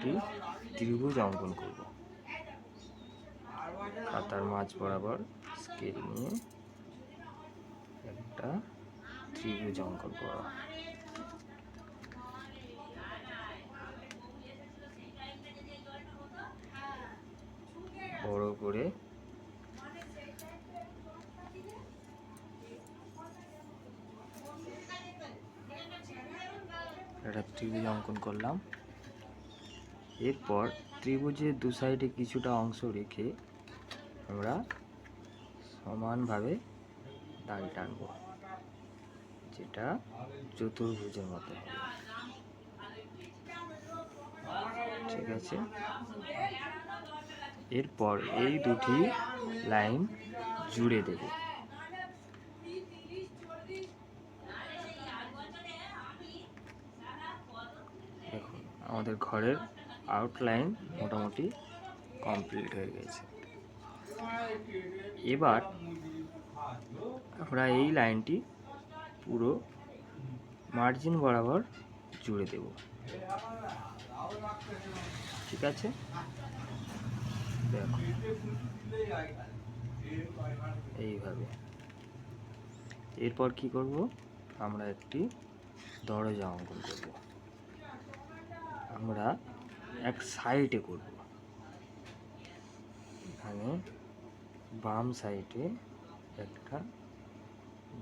একটি ত্রিভুজ অঙ্কন করব। খাতার মাঝ বরাবর স্কেল নিয়ে একটা ত্রিভুজ অঙ্কন করা। বড় করে একটা ত্রিভুজ অঙ্কন করলাম। এরপর ত্রিভুজের দু সাইডে কিছুটা অংশ রেখে আমরা সমানভাবে দাড়ি টানবো, যেটা চতুর্ভুজের মতো হবে। ঠিক আছে, এরপর এই দুটি লাইন জুড়ে দেব। দেখুন, আমাদের ঘরের আউটলাইন মোটামুটি কমপ্লিট হয়ে গেছে। এবার আমরা এই লাইনটি পুরো মার্জিন বরাবর জুড়ে দেব। ঠিক আছে, দেখো এইভাবে। এরপর কি করব, আমরা একটি দরজা অঙ্কন করব। আমরা এক সাইডে করব, এখানে বাম সাইডে একটা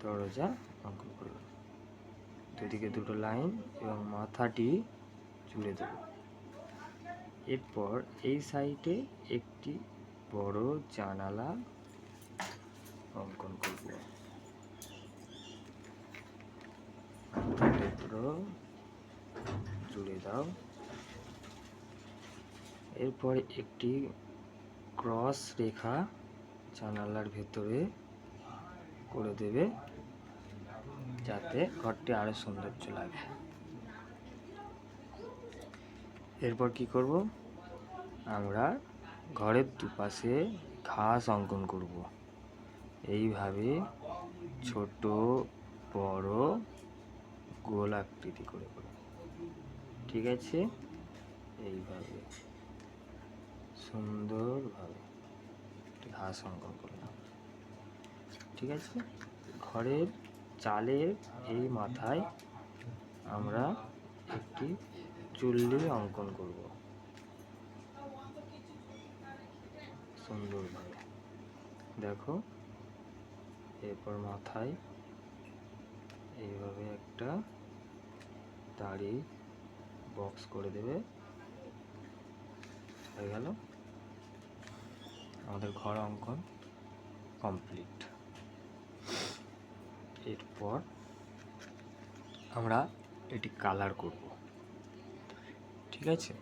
দরজা অঙ্কন করব। দুদিকে দুটো লাইন এবং মাথাটি জুড়ে দেব। এরপর এই সাইডে একটি বড় জানালা অঙ্কন করব। পুরো জুড়ে দাও। এরপর একটি ক্রস রেখা জানালার ভেতরে করে দেবে, যাতে ঘরটি আরো সৌন্দর্য লাগে। এরপর কি করব, আমরা ঘরের দুপাশে ঘাস অঙ্কন করব। এইভাবে ছোট বড় গোল আকৃতি করে করে। ঠিক আছে, এইভাবে সুন্দরভাবে ঘাস অঙ্কন করলাম। ঠিক আছে, ঘরের চালের এই মাথায় আমরা একটি চুল্লি অঙ্কন করব সুন্দরভাবে। দেখো, এরপর মাথায় এইভাবে একটা দাড়ি বক্স করে দেবে। হয়ে গেল, আমাদের ঘর অঙ্কন কমপ্লিট। এরপর আমরা এটি কালার করব। ঠিক আছে,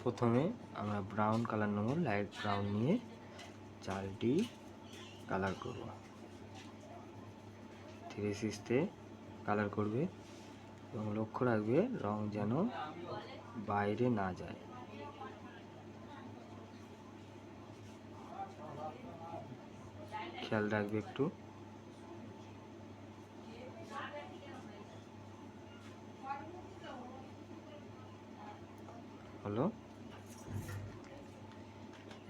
প্রথমে আমরা ব্রাউন কালার নেব, লাইট ব্রাউন নিয়ে চালটি কালার করব। ধীরে সুস্থে কালার করবে এবং লক্ষ্য রাখবে রং যেন বাইরে না যায়। খেয়াল রাখবে একটু। হলো,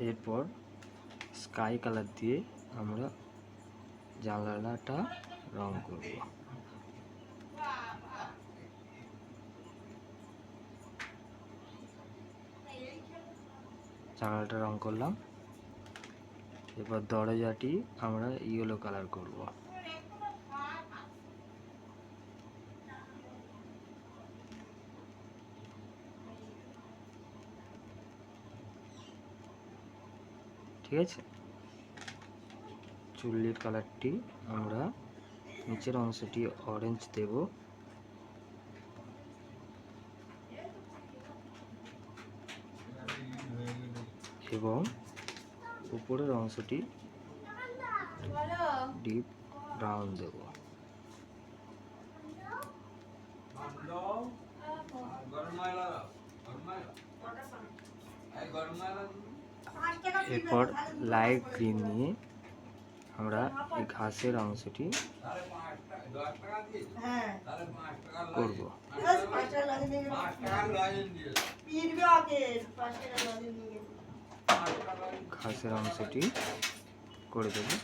এরপর স্কাই কালার দিয়ে আমরা জানালাটা রং করব। জানালাটা রং করলাম। এরপর দরজাটি আমরা ইয়েলো কালার করব। ঠিক আছে, চুল্লির কালারটি আমরা নিচের অংশটি অরেঞ্জ দেব এবং উপরের অংশটি ডিপ ব্রাউন দেব। এরপর লাইট গ্রিন নিয়ে আমরা এই ঘাসের অংশটি করব। ঘাসের অংশটি করে দেবো।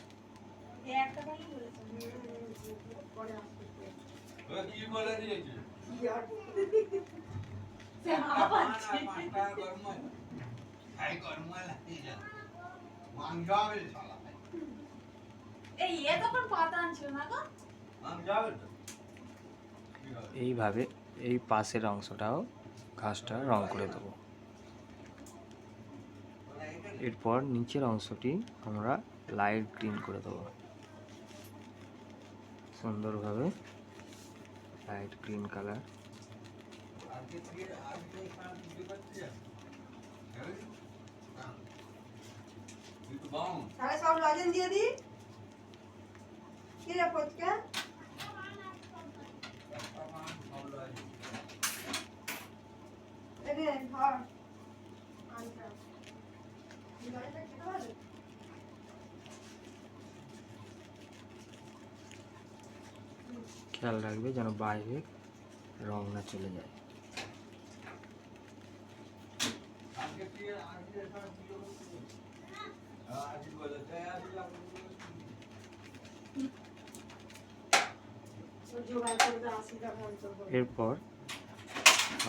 এইভাবে এই পাশের অংশটাও ঘাসটা রং করে দেবো। এরপর নিচের অংশটি আমরা লাইট গ্রিন করে দেবো, সুন্দরভাবে লাইট গ্রিন কালার। সব লজেন দিয়ে দিই। কি রে পচকা? এরে ধর। আনটা। লজেনটা খেতে পারবে? খেয়াল রাখবে যেন বাইরে রং না চলে যায়। এরপর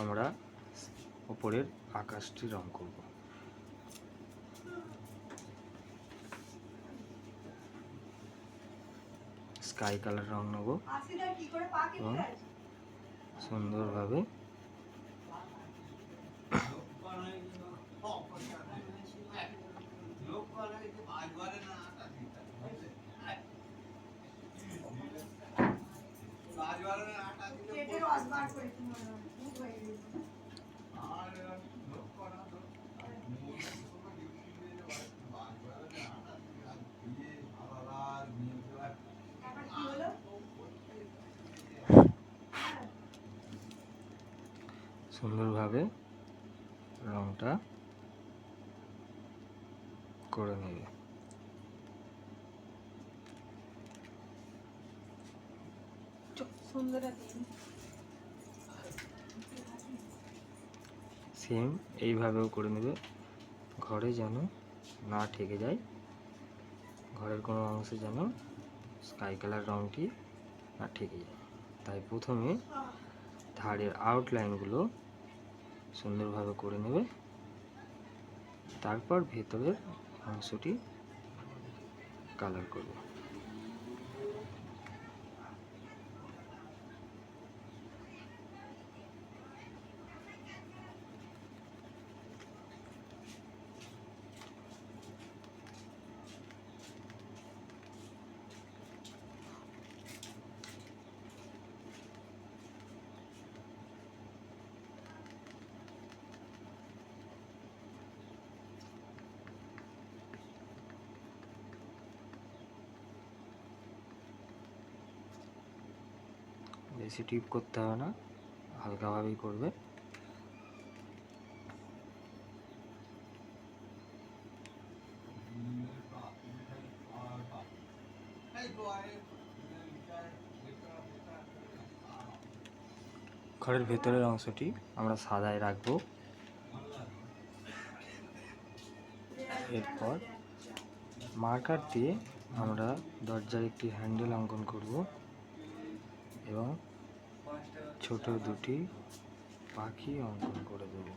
আমরা উপরের আকাশটি রং করব। স্কাই কালার রং নেব এবং সুন্দরভাবে সুন্দরভাবে রংটা করে নেবে। সেম এইভাবেও করে নেবে, ঘরে যেন না ঠেকে যায়, ঘরের কোনো অংশে যেন স্কাই কালার রংটি না ঠেকে যায়। তাই প্রথমে ধারের আউটলাইনগুলো সুন্দরভাবে করে নেবে, তারপর ভেতরের অংশটি কালার করবে। বেশি টিপ করতে হবে না, হালকাভাবেই করবে। ঘরের ভেতরের অংশটি আমরা সাদায় রাখবো। এরপর মার্কার দিয়ে আমরা দরজার একটি হ্যান্ডেল অঙ্কন করব এবং ছোট দুটি পাখি অঙ্কন করে দেব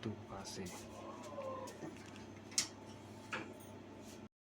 দুপাশে।